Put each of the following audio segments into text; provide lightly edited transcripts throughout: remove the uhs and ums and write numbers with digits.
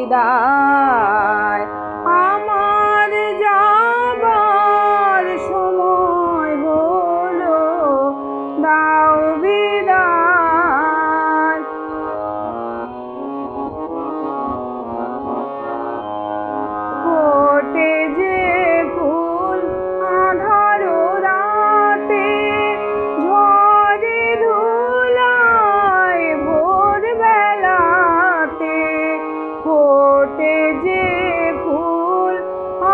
বিদায়। আমার যাবার সময় হলো, দাও বিদায়। ফোটে যে ফুল আঁধার রাতে, ঝড়ে ধুলায় ভোর বেলাতে। ফোটে যে ফুল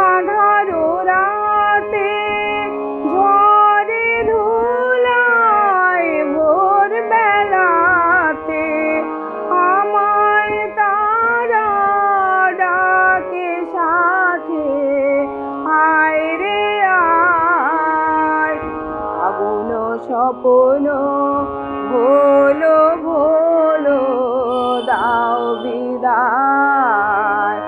আঁধার রাতে, ঝড়ে ধুলায় ভোর বেলাতে। আমায় তারা ডাকে সাথে, আয় রে আয়। আগুন স্বপ্ন ভোলো ভোলো, দাও বিদায়।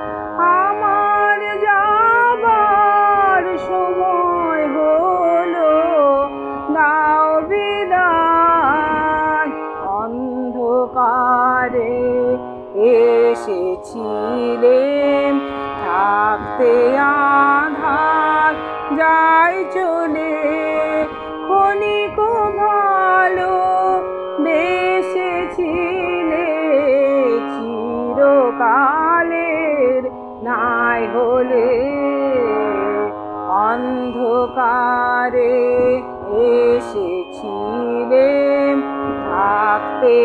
আমার যাবার সময় হলো, দাও বিদায়। অন্ধকারে এসেছিলেম, থাকতে আঁধার যায় চলে। ক্ষণিক ভালো বেসেছিলে, চিরকালের নাই হলে। অন্ধকারে এসেছিলেম, থাকতে